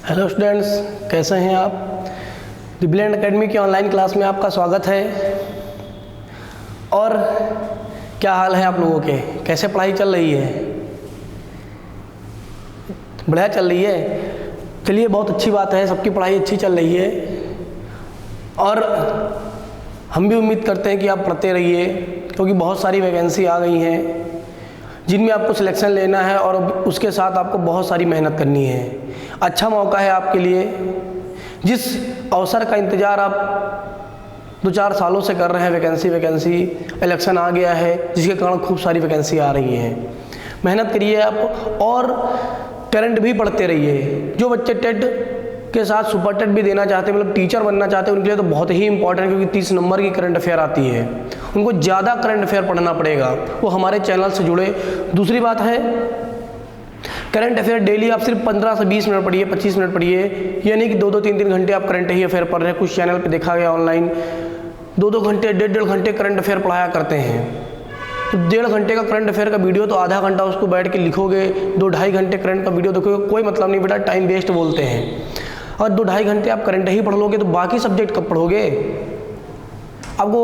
Hello students, कैसे हैं आप। द ब्लेंड एकेडमी की ऑनलाइन क्लास में आपका स्वागत है। और क्या हाल है आप लोगों के, कैसे पढ़ाई चल रही है? बढ़िया चल रही है। चलिए, बहुत अच्छी बात है, सबकी पढ़ाई अच्छी चल रही है और हम भी उम्मीद करते हैं कि आप पढ़ते रहिए, क्योंकि बहुत सारी वैकेंसी आ गई हैं जिनमें आपको सिलेक्शन लेना है और उसके साथ आपको बहुत सारी मेहनत करनी है। अच्छा मौका है आपके लिए। जिस अवसर का इंतज़ार आप 2-4 सालों से कर रहे हैं, वैकेंसी इलेक्शन आ गया है जिसके कारण खूब सारी वैकेंसी आ रही हैं। मेहनत करिए आप और करंट भी पढ़ते रहिए। जो बच्चे टेट के साथ सुपर टेट भी देना चाहते हैं, मतलब टीचर बनना चाहते हैं, उनके लिए तो बहुत ही इंपॉर्टेंट है, क्योंकि 30 नंबर की करंट अफेयर आती है। उनको ज़्यादा करंट अफेयर पढ़ना पड़ेगा, वो हमारे चैनल से जुड़े। दूसरी बात है, करंट अफेयर डेली आप सिर्फ 15 से 20 मिनट पढ़िए, 25 मिनट पढ़िए। ये नहीं कि 2-2, 3-3 घंटे आप करंट ही अफेयर पढ़ रहे हैं। कुछ चैनल पे देखा गया ऑनलाइन 2-2 घंटे, 1.5 घंटे करंट अफेयर पढ़ाया करते हैं। तो 1.5 घंटे का करंट अफेयर का वीडियो तो आधा घंटा उसको बैठ के लिखोगे, 2-2.5 घंटे करंट का वीडियो देखोगे, कोई मतलब नहीं बेटा, टाइम वेस्ट बोलते हैं। और 2-2.5 घंटे आप करंट ही पढ़ लोगे तो बाकी सब्जेक्ट कब पढ़ोगे? आपको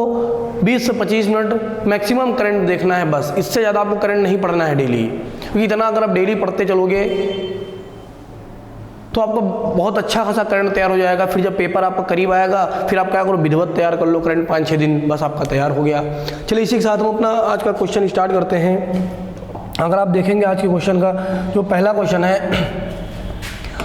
20 से 25 मिनट मैक्सिमम करंट देखना है, बस। इससे ज़्यादा आपको करंट नहीं पढ़ना है डेली, क्योंकि इतना अगर आप डेली पढ़ते चलोगे तो आपको बहुत अच्छा खासा करंट तैयार हो जाएगा। फिर जब पेपर आपका करीब आएगा, फिर आप क्या करो, विधिवत तैयार कर लो करंट, 5-6 दिन, बस आपका तैयार हो गया। चलिए, इसी के साथ हम अपना आज का क्वेश्चन स्टार्ट करते हैं। अगर आप देखेंगे आज के क्वेश्चन का जो पहला क्वेश्चन है,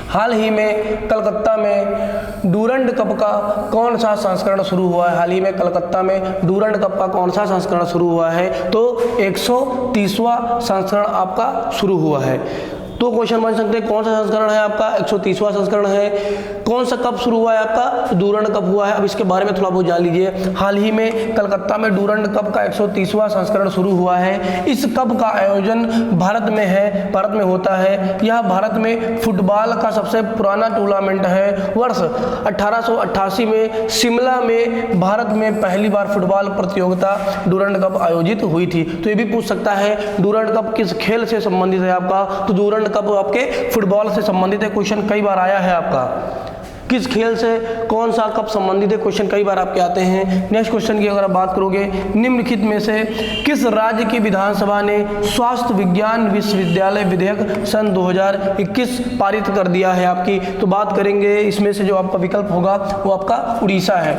हाल ही में कलकत्ता में डूरंड कप का कौन सा संस्करण शुरू हुआ है? हाल ही में कलकत्ता में डूरंड कप का कौन सा संस्करण शुरू हुआ है? तो 130वां संस्करण आपका शुरू हुआ है। तो क्वेश्चन बन सकते हैं, कौन सा संस्करण है आपका? 130वां संस्करण है। कौन सा कप शुरू हुआ है आपका? डूरंड कप हुआ है। अब इसके बारे में थोड़ा बहुत जान लीजिए। हाल ही में कलकत्ता में डूरंड कप का 130वां संस्करण शुरू हुआ है। इस कप का आयोजन भारत में है, भारत में होता है। यह भारत में फुटबॉल का सबसे पुराना टूर्नामेंट है। वर्ष 1888 में शिमला में भारत में पहली बार फुटबॉल प्रतियोगिता डूरंड कप आयोजित हुई थी। तो ये भी पूछ सकता है, डूरंड कप किस खेल से संबंधित है आपका? तो डूरंड कप आपके फुटबॉल से संबंधित है। क्वेश्चन कई बार आया है आपका, किस खेल से कौन सा कप संबंधित है, क्वेश्चन कई बार आपके आते हैं। नेक्स्ट क्वेश्चन की अगर आप बात करोगे, निम्नलिखित में से किस राज्य की विधानसभा ने स्वास्थ्य विज्ञान विश्वविद्यालय विधेयक सन 2021 पारित कर दिया है आपकी? तो बात करेंगे इसमें से जो आपका विकल्प होगा वो आपका उड़ीसा है।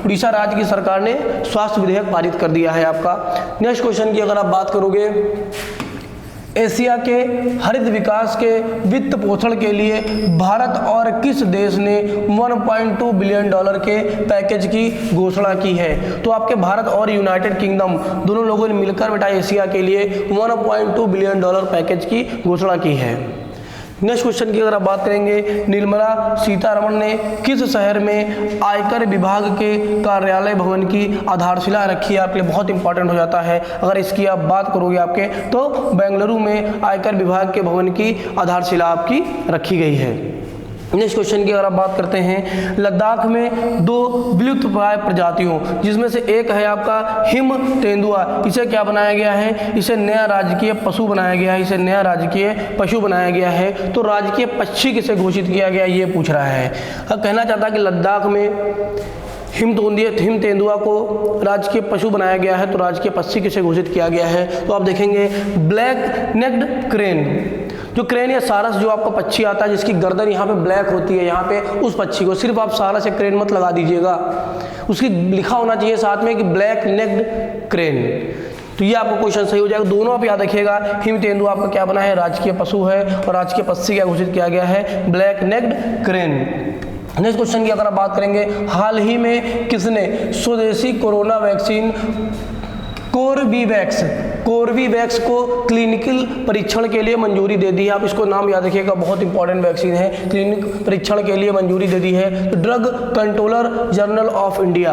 उड़ीसा राज्य की सरकार ने स्वास्थ्य विधेयक पारित कर दिया है आपका। नेक्स्ट क्वेश्चन की अगर आप बात करोगे, एशिया के हरित विकास के वित्त पोषण के लिए भारत और किस देश ने 1.2 बिलियन डॉलर के पैकेज की घोषणा की है? तो आपके भारत और यूनाइटेड किंगडम दोनों लोगों ने मिलकर बेटा एशिया के लिए 1.2 बिलियन डॉलर पैकेज की घोषणा की है। नेक्स्ट क्वेश्चन की अगर आप बात करेंगे, निर्मला सीतारमण ने किस शहर में आयकर विभाग के कार्यालय भवन की आधारशिला रखी है? आपके लिए बहुत इंपॉर्टेंट हो जाता है अगर इसकी आप बात करोगे आपके, तो बेंगलुरु में आयकर विभाग के भवन की आधारशिला आपकी रखी गई है। नेक्स्ट क्वेश्चन की अगर आप बात करते हैं, लद्दाख में 2 विलुप्तप्राय प्रजातियों, जिसमें से एक है आपका हिम तेंदुआ, इसे क्या बनाया गया है? इसे नया राजकीय पशु बनाया गया है। इसे नया राजकीय पशु बनाया गया है। तो राजकीय पक्षी किसे घोषित किया गया, ये पूछ रहा है। अब कहना चाहता है कि लद्दाख में हिम तेंदुआ को राजकीय पशु बनाया गया है, तो राजकीय पक्षी किसे घोषित किया गया है? तो आप देखेंगे ब्लैक नेक्ड क्रेन, जो क्रेन या सारस जो आपका पक्षी आता है जिसकी गर्दन यहाँ पे ब्लैक होती है, यहाँ पे उस पक्षी को, सिर्फ आप सारस या क्रेन मत लगा दीजिएगा, उसकी लिखा होना चाहिए साथ में कि ब्लैक नेक्ड क्रेन। तो ये आपको क्वेश्चन सही हो जाएगा। दोनों आप याद रखिएगा, हिम तेंदुआ आपका क्या बना है? राजकीय पशु है, और राजकीय पक्षी क्या घोषित किया गया है? Black necked crane. Next question की अगर आप बात करेंगे, हाल ही में किसने स्वदेशी कोरोना वैक्सीन कोर्बीवैक्स को क्लिनिकल परीक्षण के लिए मंजूरी दे दी है? आप इसको नाम याद रखिएगा, बहुत इंपॉर्टेंट वैक्सीन है, क्लिनिक परीक्षण के लिए मंजूरी दे दी है। तो drug controller general of India,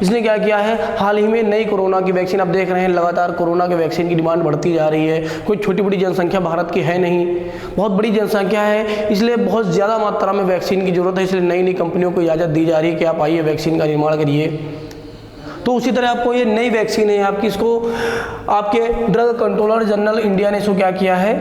इसने क्या किया है? हाल ही में नई कोरोना की वैक्सीन, आप देख रहे हैं लगातार कोरोना के वैक्सीन की डिमांड बढ़ती जा रही है। कोई छोटी बड़ी जनसंख्या भारत की है नहीं, बहुत बड़ी जनसंख्या है, इसलिए बहुत ज़्यादा मात्रा में वैक्सीन की जरूरत है। इसलिए नई नई कंपनियों को इजाज़त दी जा रही है कि आप आइए वैक्सीन का निर्माण करिए। तो उसी तरह आपको ये नई वैक्सीन है आपकी, इसको आपके ड्रग कंट्रोलर जनरल इंडिया ने इसको क्या किया है,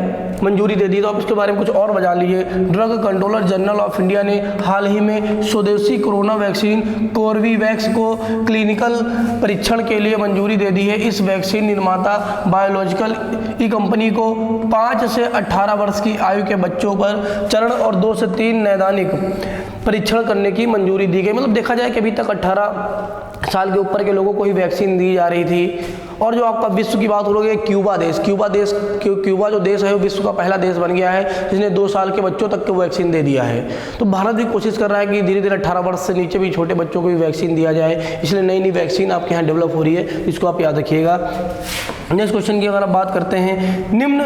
मंजूरी दे दी। तो आप इसके बारे में कुछ और बता लीजिए। Drug controller general of India ने हाल ही में स्वदेशी कोरोना वैक्सीन कोर्बेवैक्स को क्लिनिकल परीक्षण के लिए मंजूरी दे दी है। इस वैक्सीन निर्माता बायोलॉजिकल ई कंपनी को 5 से 18 वर्ष की आयु के बच्चों पर चरण और 2 से 3 नैदानिक परीक्षण करने की मंजूरी दी गई। मतलब देखा जाए कि अभी तक 18 साल के ऊपर के लोगों को ही वैक्सीन दी जा रही थी। और जो आपका विश्व की बात हो रही है, क्यूबा जो देश है वो विश्व का पहला देश बन गया है जिसने 2 साल के बच्चों तक को वैक्सीन दे दिया है। तो भारत भी कोशिश कर रहा है कि धीरे धीरे 18 वर्ष से नीचे भी छोटे बच्चों को भी वैक्सीन दिया जाए, इसलिए नई नई वैक्सीन आपके यहाँ डेवलप हो रही है, इसको आप याद रखिएगा। नेक्स्ट क्वेश्चन की अगर आप बात करते हैं, निम्न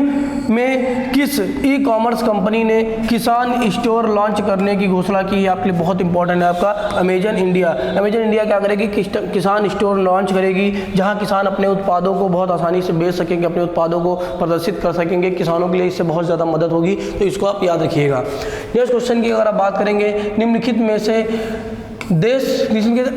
में किस ई कॉमर्स कंपनी ने किसान स्टोर लॉन्च करने की घोषणा की है? आपके लिए बहुत इंपॉर्टेंट है आपका अमेजन इंडिया। अमेजन इंडिया क्या करेगी, किसान स्टोर लॉन्च करेगी जहां किसान अपने उत्पादों को बहुत आसानी से बेच सकेंगे, अपने उत्पादों को प्रदर्शित कर सकेंगे। किसानों के लिए इससे बहुत ज़्यादा मदद होगी, तो इसको आप याद रखिएगा। नेक्स्ट क्वेश्चन की अगर आप बात करेंगे, निम्नलिखित में से देश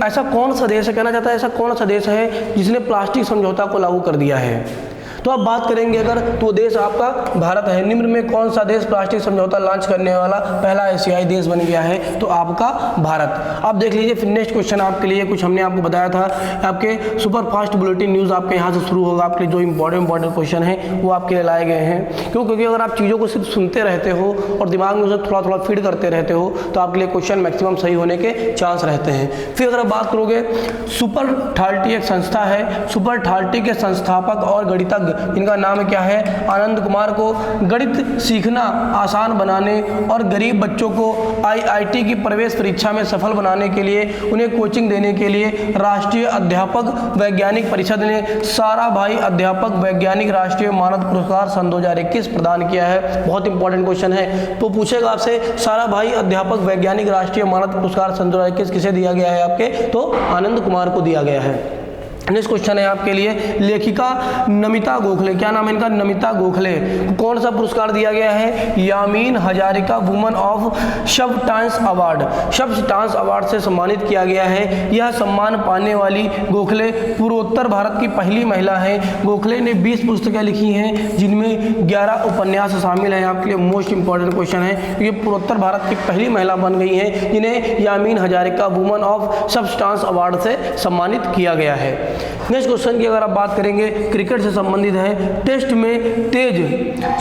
ऐसा कौन सा देश है, कहना चाहता है ऐसा कौन सा देश है जिसने प्लास्टिक समझौता को लागू कर दिया है? तो आप बात करेंगे अगर तो देश आपका भारत है। निम्न में कौन सा देश प्लास्टिक समझौता लॉन्च करने वाला पहला एशियाई देश बन गया है? तो आपका भारत। आप देख लीजिए। फिर नेक्स्ट क्वेश्चन आपके लिए कुछ हमने आपको बताया था, आपके सुपर फास्ट बुलेटिन न्यूज़ आपके यहाँ से शुरू होगा। आपके लिए जो इंपॉर्टेंट क्वेश्चन है वो आपके लिए लाए गए हैं। क्योंकि अगर आप चीज़ों को सिर्फ सुनते रहते हो और दिमाग में उसे थोड़ा थोड़ा फीड करते रहते हो तो आपके लिए क्वेश्चन मैक्सिमम सही होने के चांस रहते हैं। फिर अगर आप बात करोगे, सुपर थार्टी एक संस्था है। सुपर थार्टी के संस्थापक और गणितज्ञ, इनका नाम क्या है, आनंद कुमार को गणित सीखना आसान बनाने और गरीब बच्चों को आईआईटी की प्रवेश परीक्षा में सफल बनाने के लिए उन्हें कोचिंग देने के लिए राष्ट्रीय अध्यापक वैज्ञानिक परिषद ने साराभाई अध्यापक वैज्ञानिक राष्ट्रीय मानद पुरस्कार सन 2021 प्रदान किया है। बहुत इंपॉर्टेंट क्वेश्चन है, तो पूछेगा आपसे साराभाई अध्यापक वैज्ञानिक राष्ट्रीय मानद पुरस्कार सन 2021 किसे दिया गया है आपके? तो आनंद कुमार को दिया गया है। नेक्स्ट क्वेश्चन है आपके लिए, लेखिका नमिता गोखले, क्या नाम है इनका, नमिता गोखले, कौन सा पुरस्कार दिया गया है? Yamin Hazarika woman of substance award, substance award से सम्मानित किया गया है। यह सम्मान पाने वाली गोखले पूर्वोत्तर भारत की पहली महिला है। गोखले ने 20 पुस्तकें लिखी हैं जिनमें 11 उपन्यास शामिल हैं। आपके लिए मोस्ट इंपॉर्टेंट क्वेश्चन है, ये पूर्वोत्तर भारत की पहली महिला बन गई हैं जिन्हें यामीन Hazarika woman of substance award से सम्मानित किया गया है। नेक्स्ट क्वेश्चन की अगर आप बात करेंगे, क्रिकेट से संबंधित है। टेस्ट में तेज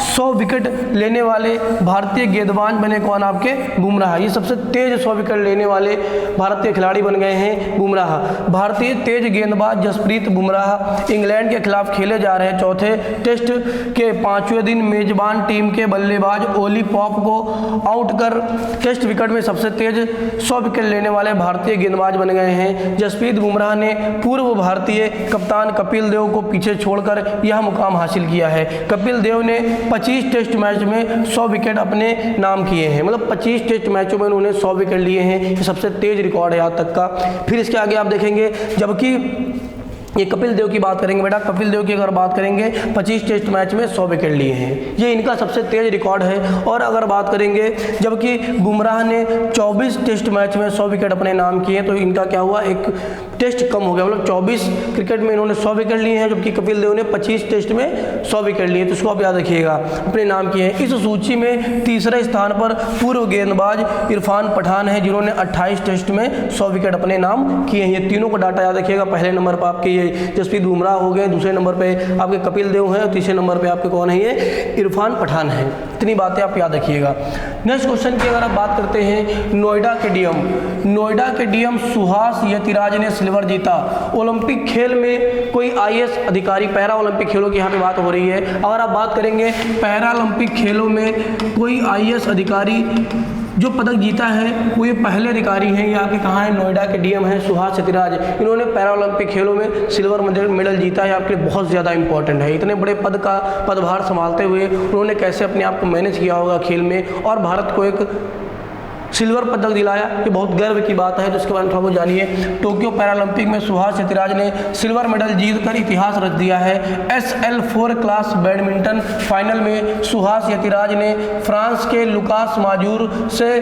100 विकेट लेने वाले भारतीय गेंदबाज बने कौन? आपके बुमराह। ये सबसे तेज 100 विकेट लेने वाले भारतीय खिलाड़ी बन गए हैं बुमराह। भारतीय तेज गेंदबाज जसप्रीत बुमराह इंग्लैंड के खिलाफ खेले जा रहे चौथे टेस्ट के 5वें दिन मेजबान टीम के बल्लेबाज ओली पॉप को आउट कर टेस्ट विकेट में सबसे तेज 100 विकेट लेने वाले भारतीय गेंदबाज बन गए हैं। जसप्रीत बुमराह ने पूर्व भारतीय कप्तान कपिल देव को पीछे छोड़कर यह मुकाम हासिल किया है। कपिल देव ने 25 टेस्ट मैच में 100 विकेट अपने नाम किए हैं, मतलब 25 टेस्ट मैचों में उन्होंने 100 विकेट लिए हैं। ये सबसे तेज रिकॉर्ड है आज तक का। फिर इसके आगे आप देखेंगे, जबकि ये कपिल देव की बात करेंगे बेटा, कपिल देव की अगर बात करेंगे 25 टेस्ट मैच में 100 विकेट लिए हैं, ये इनका सबसे तेज रिकॉर्ड है। और अगर बात करेंगे, जबकि बुमराह ने 24 टेस्ट मैच में 100 विकेट अपने नाम किए, तो इनका क्या हुआ, एक टेस्ट कम हो गया, मतलब 24 क्रिकेट में इन्होंने 100 विकेट लिए हैं, जबकि कपिल देव ने 25 टेस्ट में 100 विकेट लिए। तो इसको आप याद रखिएगा, अपने नाम किए हैं। इस सूची में तीसरे स्थान पर पूर्व गेंदबाज इरफान पठान है, जिन्होंने 28 टेस्ट में 100 विकेट अपने नाम किए हैं। ये तीनों को डाटा याद रखिएगा। पहले नंबर पर आपके जसप्रीत बुमराह हो गए, दूसरे नंबर पे आपके कपिल देव हैं और तीसरे नंबर पे आपके कौन है, ये इरफान पठान है। इतनी बातें आप याद रखिएगा। नेक्स्ट क्वेश्चन की अगर आप बात करते हैं, नोएडा के डीएम सुहास यतिराज ने सिल्वर जीता। ओलंपिक खेल में कोई आईएएस अधिकारी, पैरा ओलंपिक खेलों की यहाँ पे बात हो रही है। अगर आप बात करेंगे पैरा ओलंपिक खेलों में कोई आईएएस अधिकारी जो पदक जीता है, वो ये पहले अधिकारी हैं। ये आपके कहाँ है, नोएडा के डीएम हैं सुहास यतिराज। इन्होंने पैरा ओलंपिक खेलों में सिल्वर मेडल जीता है। आपके लिए बहुत ज़्यादा इंपॉर्टेंट है। इतने बड़े पदभार संभालते हुए उन्होंने कैसे अपने आप को मैनेज किया होगा खेल में, और भारत को एक सिल्वर पदक दिलाया, ये बहुत गर्व की बात है। तो इसके बारे में थोड़ा बहुत जानिए। टोक्यो पैरालंपिक में सुहास यतिराज ने सिल्वर मेडल जीतकर इतिहास रच दिया है। SL4 क्लास बैडमिंटन फाइनल में सुहास यतिराज ने फ्रांस के लुकास माजूर से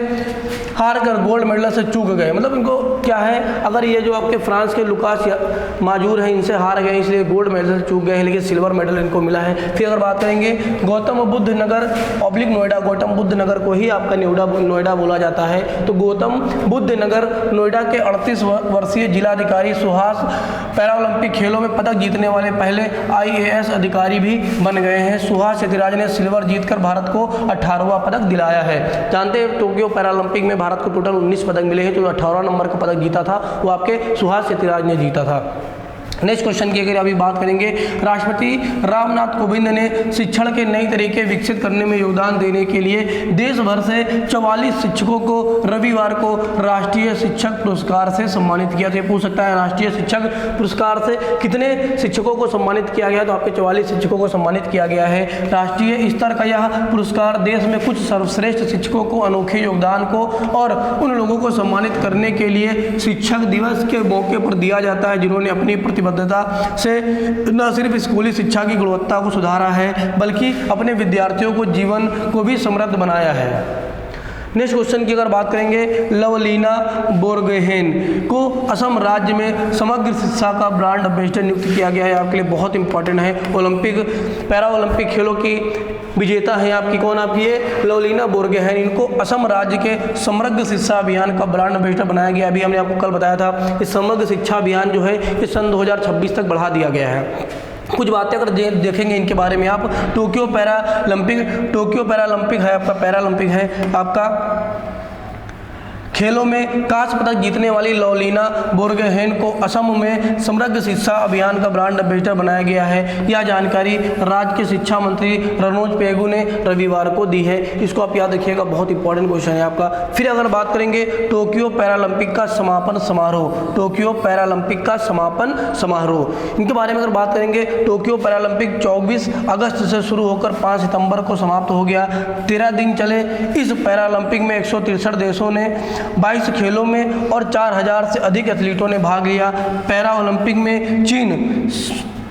हार कर गोल्ड मेडल से चूक गए, मतलब इनको क्या है, अगर ये जो आपके फ्रांस के लुकास माजूर हैं इनसे हार गए इसलिए गोल्ड मेडल से चूक गए हैं, लेकिन सिल्वर मेडल इनको मिला है। फिर अगर बात करेंगे गौतम बुद्ध नगर ऑब्लिक नोएडा, गौतम बुद्ध नगर को ही आपका नोएडा बोला जाता है, तो गौतम बुद्ध नगर नोएडा के 38 वर्षीय जिलाधिकारी सुहास पैरा ओलंपिक खेलों में पदक जीतने वाले पहले IAS अधिकारी भी बन गए हैं। सुहास शेतिराज ने सिल्वर जीतकर भारत को 18वां पदक दिलाया है। जानते हैं टोक्यो पैरालंपिक में भारत को टोटल 19 पदक मिले हैं, तो 18वां नंबर का पदक जीता था वो आपके सुहास शेतिराज ने जीता था। नेक्स्ट क्वेश्चन की अगर अभी बात करेंगे, राष्ट्रपति रामनाथ कोविंद ने शिक्षण के नए तरीके विकसित करने में योगदान देने के लिए देश भर से 44 शिक्षकों को रविवार को राष्ट्रीय शिक्षक पुरस्कार से सम्मानित किया। तो पूछ सकता है राष्ट्रीय शिक्षक पुरस्कार से कितने शिक्षकों को सम्मानित किया गया, तो आपके 44 शिक्षकों को सम्मानित किया गया है। राष्ट्रीय स्तर का यह पुरस्कार देश में कुछ सर्वश्रेष्ठ शिक्षकों को अनोखे योगदान को और उन लोगों को सम्मानित करने के लिए शिक्षक दिवस के मौके पर दिया जाता है जिन्होंने अपनी प्रतिबद्धता से न सिर्फ स्कूली शिक्षा की गुणवत्ता को सुधारा है बल्कि अपने विद्यार्थियों को जीवन को भी समृद्ध बनाया है। नेक्स्ट क्वेश्चन की अगर बात करेंगे, लवलीना बोरगोहेन को असम राज्य में समग्र शिक्षा का ब्रांड एम्बेसडर नियुक्त किया गया है। आपके लिए बहुत इंपॉर्टेंट है, ओलंपिक पैरा ओलंपिक खेलों की विजेता है आपकी कौन, आपकी ये लवलीना बोरगोहेन। इनको असम राज्य के समग्र शिक्षा अभियान का ब्रांड एम्बेसडर बनाया गया। अभी हमने आपको कल बताया था कि समग्र शिक्षा अभियान जो है ये सन 2026 तक बढ़ा दिया गया है। कुछ बातें अगर देखेंगे इनके बारे में आप, टोक्यो पैरालंपिक है आपका, पैरालंपिक है आपका खेलों में कांस्य पदक जीतने वाली लवलीना बोरगोहेन को असम में समग्र शिक्षा अभियान का ब्रांड एम्बेसडर बनाया गया है। यह जानकारी राज्य के शिक्षा मंत्री रनोज पेगू ने रविवार को दी है। इसको आप याद रखिएगा, बहुत इंपॉर्टेंट क्वेश्चन है आपका। फिर अगर बात करेंगे टोक्यो पैरालंपिक का समापन समारोह, टोक्यो पैरालंपिक का समापन समारोह इनके बारे में अगर बात करेंगे, टोक्यो पैरालंपिक 24 अगस्त से शुरू होकर 5 सितंबर को समाप्त हो गया। 13 दिन चले इस पैरालंपिक में 163 देशों ने 22 खेलों में और 4000 से अधिक एथलीटों ने भाग लिया। पैरा ओलंपिक में चीन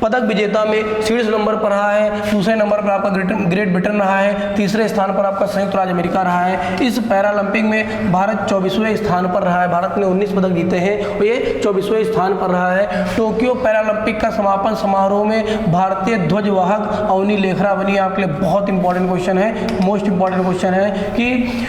पदक विजेता में शीर्ष नंबर पर रहा है, दूसरे नंबर पर आपका ग्रेट ब्रिटेन रहा है, तीसरे स्थान पर आपका संयुक्त राज्य अमेरिका रहा है। इस पैरालंपिक में भारत 24वें स्थान पर रहा है। भारत ने 19 पदक जीते हैं और ये 24वें स्थान पर रहा है। टोक्यो पैरालंपिक का समापन समारोह में भारतीय ध्वजवाहक अवनी लेखरा बनी। आपके लिए बहुत इंपॉर्टेंट क्वेश्चन है, मोस्ट इंपॉर्टेंट क्वेश्चन है कि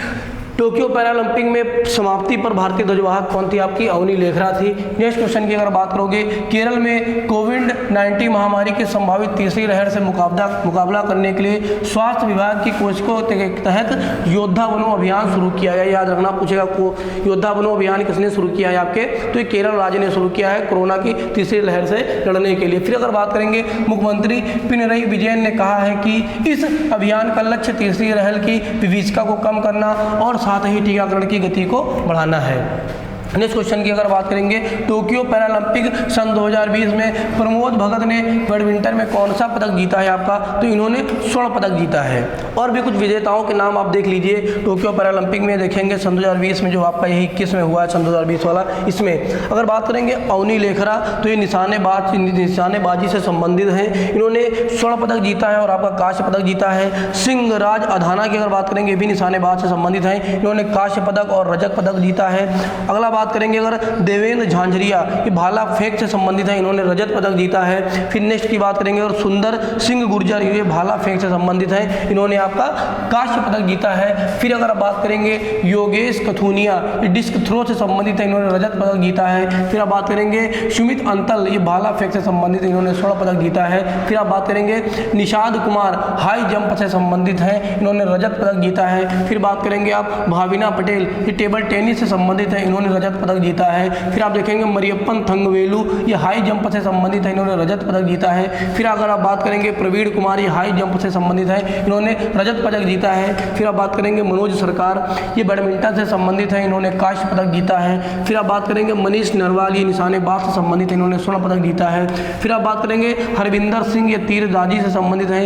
टोक्यो पैरालंपिक में समाप्ति पर भारतीय ध्वजवाहक कौन थी, आपकी अवनी लेखरा थी। नेक्स्ट क्वेश्चन की अगर बात करोगे, केरल में कोविड-19 महामारी की संभावित तीसरी लहर से मुकाबला करने के लिए स्वास्थ्य विभाग की कोशिशों के तहत योद्धा बनो अभियान शुरू किया गया। याद रखना पूछेगा को योद्धा बनो अभियान किसने शुरू किया है आपके, तो ये केरल राज्य ने शुरू किया है कोरोना की तीसरी लहर से लड़ने के लिए। फिर अगर बात करेंगे, मुख्यमंत्री पिनरई विजयन ने कहा है कि इस अभियान का लक्ष्य तीसरी लहर की विभीषिका को कम करना और साथ ही टीकाकरण की गति को बढ़ाना है। नेक्स्ट क्वेश्चन की अगर बात करेंगे, टोक्यो पैरालंपिक सन 2020 में प्रमोद भगत ने बैडमिंटन में कौन सा पदक जीता है आपका, तो इन्होंने स्वर्ण पदक जीता है। और भी कुछ विजेताओं के नाम आप देख लीजिए टोक्यो पैरालंपिक में, देखेंगे सन 2020 में जो आपका यही 21 में हुआ है सन 2020 वाला। इसमें अगर बात करेंगे अवनी लेखरा, तो ये निशानेबाजी से संबंधित हैं, इन्होंने स्वर्ण पदक जीता है और आपका कांस्य पदक जीता है। सिंह राज अधाना की अगर बात करेंगे, भी निशानेबाज से संबंधित हैं, इन्होंने कांस्य पदक और रजत पदक जीता है। अगला बात करेंगे अगर देवेंद्र झांझरिया, ये भाला फेंक से संबंधित है, इन्होंने रजत पदक जीता है। फिर नेक्स्ट की बात करेंगे और सुंदर सिंह गुर्जर, ये भाला फेंक से संबंधित है, इन्होंने आपका कांस्य पदक जीता है। फिर अगर आप बात करेंगे योगेश कथुनिया, ये डिस्क थ्रो से संबंधित है, इन्होंने रजत पदक जीता है। फिर आप बात करेंगे सुमित अंतल, ये भाला फेंक से संबंधित है, इन्होंने स्वर्ण पदक जीता है। फिर आप बात करेंगे निषाद कुमार, हाई जंप से संबंधित हैं, इन्होंने रजत पदक जीता है। फिर बात करेंगे आप भाविना पटेल, ये टेबल टेनिस से संबंधित है, इन्होंने रजत पदक जीता है। फिर आप देखेंगे मरियप्पन थंगवेलू, ये हाई जंप से संबंधित है, इन्होंने रजत पदक जीता है। फिर अगर आप बात करेंगे प्रवीण कुमार, ये हाई जंप से संबंधित है, इन्होंने रजत पदक जीता है। फिर आप बात करेंगे मनोज सरकार, ये बैडमिंटन से संबंधित है, इन्होंने कांस्य पदक जीता है। फिर आप बात करेंगे मनीष नरवाल, ये निशानेबाज से संबंधित है, इन्होंने स्वर्ण पदक जीता है। फिर आप बात करेंगे हरविंदर सिंह, ये तीरंदाजी से संबंधित है,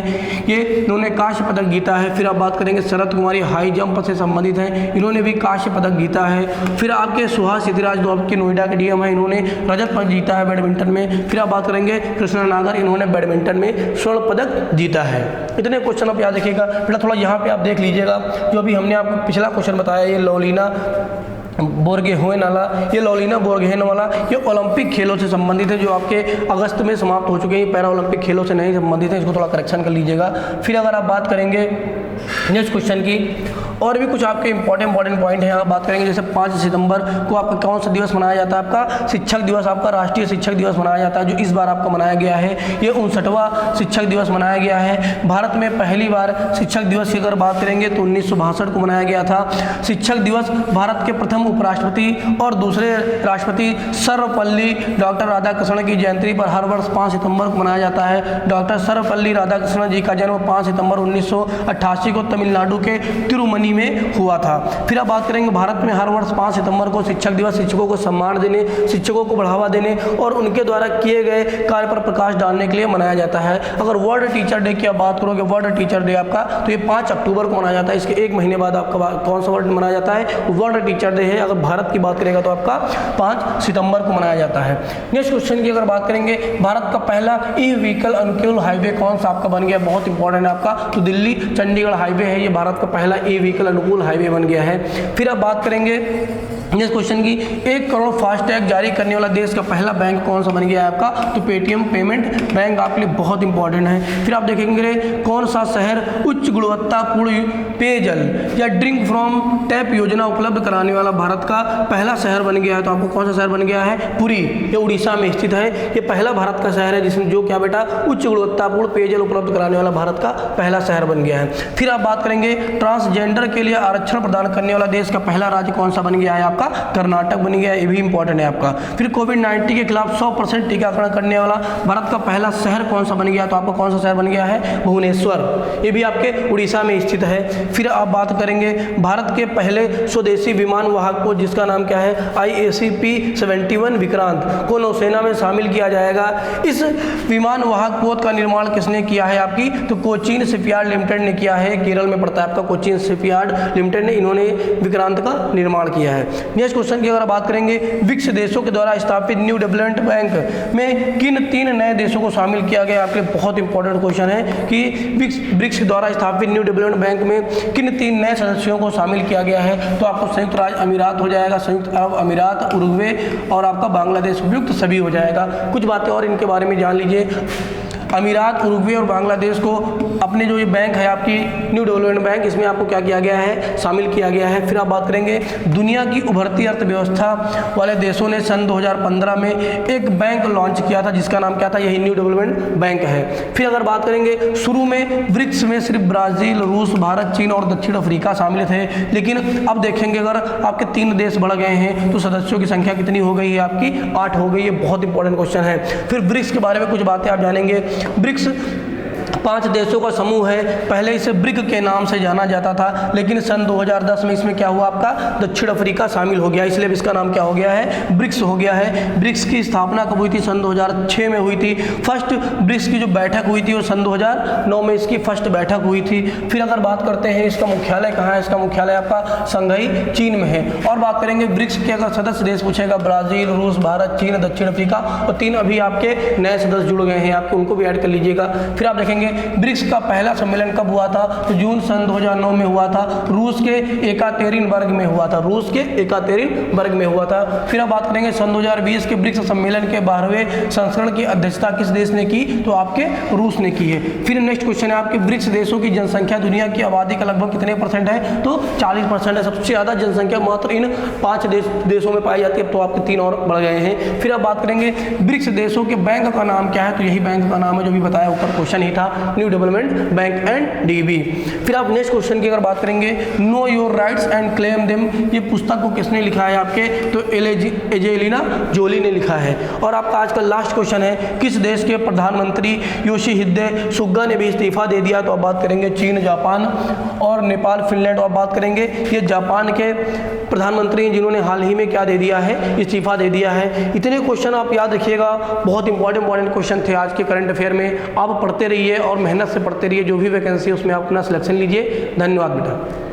ये इन्होंने कांस्य पदक जीता है। फिर आप बात करेंगे शरद कुमार, ये हाई जंप से संबंधित है, इन्होंने भी कांस्य पदक जीता है। फिर आपके सुभाष सिद्धिराज जो आपके नोएडा के डीएम है, इन्होंने रजत पदक जीता है बैडमिंटन में। फिर आप बात करेंगे कृष्णा नागर, इन्होंने बैडमिंटन में स्वर्ण पदक जीता है। इतने क्वेश्चन आप याद रखिएगा। बेटा थोड़ा यहाँ पे आप देख लीजिएगा, जो अभी हमने आपको पिछला क्वेश्चन बताया, ये लवलीना बोर्गोहेन वाला, ये लवलीना बोर्गोहेन वाला, ये ओलंपिक खेलों से संबंधित है जो आपके अगस्त में समाप्त हो चुके हैं। पैरा ओलंपिक खेलों से नहीं संबंधित है, इसको थोड़ा करेक्शन कर लीजिएगा। फिर अगर आप बात करेंगे नेक्स्ट क्वेश्चन की, और भी कुछ आपके इंपॉर्टेंट पॉइंट हैं। आप बात करेंगे जैसे 5 सितंबर को आपका कौन सा दिवस मनाया जाता है, आपका शिक्षक दिवस, आपका राष्ट्रीय शिक्षक दिवस मनाया जाता है, जो इस बार आपका मनाया गया है। ये 59वां शिक्षक दिवस मनाया गया है। भारत में पहली बार शिक्षक दिवस की अगर बात करेंगे तो 1962 को मनाया गया था। शिक्षक दिवस भारत के प्रथम उपराष्ट्रपति और दूसरे राष्ट्रपति सर्वपल्ली डॉक्टर राधाकृष्णन की जयंती पर हर वर्ष 5 सितंबर को मनाया जाता है। डॉक्टर सर्वपल्ली राधाकृष्णन जी का जन्म 5 सितंबर 1988 को तमिलनाडु के तिरुमनी में हुआ था। फिर आप बात करेंगे भारत में हर वर्ष 5 सितंबर को शिक्षक दिवस शिक्षकों को सम्मान देने, शिक्षकों को बढ़ावा देने और उनके द्वारा किए गए कार्य पर प्रकाश डालने के लिए मनाया जाता है। अगर वर्ल्ड टीचर डे की आप बात करोगे, वर्ल्ड टीचर डे आपका तो ये 5 अक्टूबर को मनाया जाता है। इसके एक महीने बाद आपका कौन सा वर्ड मनाया जाता है, वर्ल्ड टीचर डे है। अगर भारत की बात करेगा तो आपका 5 सितंबर को मनाया जाता है। नेक्स्ट क्वेश्चन की अगर बात करेंगे, भारत का पहला ई व्हीकल अनुकूल हाईवे कौन सा आपका बन गया, बहुत इंपॉर्टेंट है आपका, तो दिल्ली चंडीगढ़ हाईवे है, ये भारत का पहला ई व्हीकल अनुकूल हाईवे बन गया है। फिर आप बात करेंगे नेक्स्ट क्वेश्चन की, 1 करोड़ फास्टैग जारी करने वाला देश का पहला बैंक कौन सा बन गया है आपका, तो पेटीएम पेमेंट बैंक आपके लिए बहुत इंपॉर्टेंट है। फिर आप देखेंगे कौन सा शहर उच्च गुणवत्तापूर्ण पेयजल या ड्रिंक फ्रॉम टैप योजना उपलब्ध कराने वाला भारत का पहला शहर बन गया है, तो आपको कौन सा शहर बन गया है, पुरी, ये उड़ीसा में स्थित है। ये पहला भारत का शहर है जिसमें जो क्या बेटा उच्च गुणवत्तापूर्ण पेयजल उपलब्ध कराने वाला भारत का पहला शहर बन गया है। फिर आप बात करेंगे ट्रांसजेंडर के लिए आरक्षण प्रदान करने वाला देश का पहला राज्य कौन सा बन गया है, आपका कर्नाटक बन गया है, ये भी इंपॉर्टेंट है आपका। फिर कोविड-19 के खिलाफ 100% टीकाकरण करने वाला भारत का पहला शहर कौन सा बन गया, तो आपका कौन सा शहर बन गया है, भुवनेश्वर, ये भी आपके उड़ीसा में स्थित है। फिर आप बात करेंगे भारत के पहले स्वदेशी विमान वाहक पोत जिसका नाम क्या है, IACP-71 विक्रांत को नौसेना में शामिल किया जाएगा। इस विमान वाहक पोत का निर्माण किसने किया है आपकी, तो कोचीन शिपयार्ड लिमिटेड ने किया है, केरल में पड़ता है आपका कोचीन शिपयार्ड लिमिटेड ने, इन्होंने विक्रांत का निर्माण किया है। नेक्स्ट क्वेश्चन की अगर बात करेंगे, ब्रिक्स देशों के द्वारा स्थापित न्यू डेवलपमेंट बैंक में किन 3 नए देशों को शामिल किया गया, आपके लिए बहुत इंपॉर्टेंट क्वेश्चन है कि ब्रिक्स के द्वारा स्थापित न्यू डेवलपमेंट बैंक में किन 3 नए सदस्यों को शामिल किया गया है, तो आपको संयुक्त राज्य अमीरात हो जाएगा, संयुक्त अरब अमीरात, उरुग्वे और आपका बांग्लादेश, उपयुक्त सभी हो जाएगा। कुछ बातें और इनके बारे में जान लीजिए। अमीरात, उरुग्वे और बांग्लादेश को अपने जो ये बैंक है आपकी न्यू डेवलपमेंट बैंक, इसमें आपको क्या किया गया है, शामिल किया गया है। फिर आप बात करेंगे दुनिया की उभरती अर्थव्यवस्था वाले देशों ने सन 2015 में एक बैंक लॉन्च किया था जिसका नाम क्या था, यही न्यू डेवलपमेंट बैंक है। फिर अगर बात करेंगे शुरू में ब्रिक्स में सिर्फ ब्राज़ील, रूस, भारत, चीन और दक्षिण अफ्रीका शामिल थे, लेकिन अब देखेंगे अगर आपके 3 देश बढ़ गए हैं तो सदस्यों की संख्या कितनी हो गई है, आपकी 8 हो गई है। बहुत इंपॉर्टेंट क्वेश्चन है। फिर ब्रिक्स के बारे में कुछ बातें आप जानेंगे। ब्रिक्स 5 देशों का समूह है। पहले इसे ब्रिक के नाम से जाना जाता था, लेकिन सन 2010 में इसमें क्या हुआ, आपका दक्षिण अफ्रीका शामिल हो गया, इसलिए इसका नाम क्या हो गया है, ब्रिक्स हो गया है। ब्रिक्स की स्थापना कब हुई थी, सन 2006 में हुई थी। फर्स्ट ब्रिक्स की जो बैठक हुई थी वो सन 2009 में इसकी फर्स्ट बैठक हुई थी। फिर अगर बात करते हैं इसका मुख्यालय कहाँ है, इसका मुख्यालय आपका शंघाई चीन में है। और बात करेंगे ब्रिक्स के अगर सदस्य देश पूछेगा, ब्राज़ील, रूस, भारत, चीन, दक्षिण अफ्रीका, और 3 अभी आपके नए सदस्य जुड़ गए हैं, आपको उनको भी ऐड कर लीजिएगा। फिर आप देखेंगे ब्रिक्स का पहला सम्मेलन कब हुआ था, तो जून सन 2009 में हुआ था, रूस के एकातेरिनबर्ग में हुआ था, रूस के एकातेरिनबर्ग में हुआ था। फिर अब बात करेंगे सन 2020 के ब्रिक्स सम्मेलन के 12वें संस्करण की अध्यक्षता किस देश ने की, तो आपके रूस ने की है। फिर नेक्स्ट क्वेश्चन है आपके ब्रिक्स देशों की जनसंख्या दुनिया की आबादी का लगभग कितने % है, तो 40% है। सबसे ज़्यादा जनसंख्या मात्र इन 5 देशों में पाई जाती है, तो आपके 3 और बढ़ गए हैं। फिर अब बात करेंगे ब्रिक्स देशों के बैंक का नाम क्या है, तो यही बैंक का नाम है जो भी बताया ऊपर क्वेश्चन ही था, न्यू डेवलपमेंट बैंक NDB। फिर आप नेक्स्ट क्वेश्चन की अगर बात करेंगे, know your rights and claim them, ये पुस्तक को किसने लिखा है आपके, तो एंजेलिना जोली ने लिखा है। और आपका आज का लास्ट क्वेश्चन है, किस देश के प्रधानमंत्री योशिहिदे सुगा ने भी इस्तीफा दे दिया, तो आप बात करेंगे चीन, जापान और नेपाल, फिनलैंड। और बात करेंगे ये जापान के प्रधानमंत्री हैं जिन्होंने हाल ही में क्या दे दिया है, इस्तीफा दे दिया है। इतने क्वेश्चन आप याद रखिएगा, बहुत इंपॉर्टेंट क्वेश्चन थे आज के करंट अफेयर में। आप पढ़ते रहिए और मेहनत से पढ़ते रहिए, जो भी वैकेंसी है उसमें आप अपना सिलेक्शन लीजिए। धन्यवाद बेटा।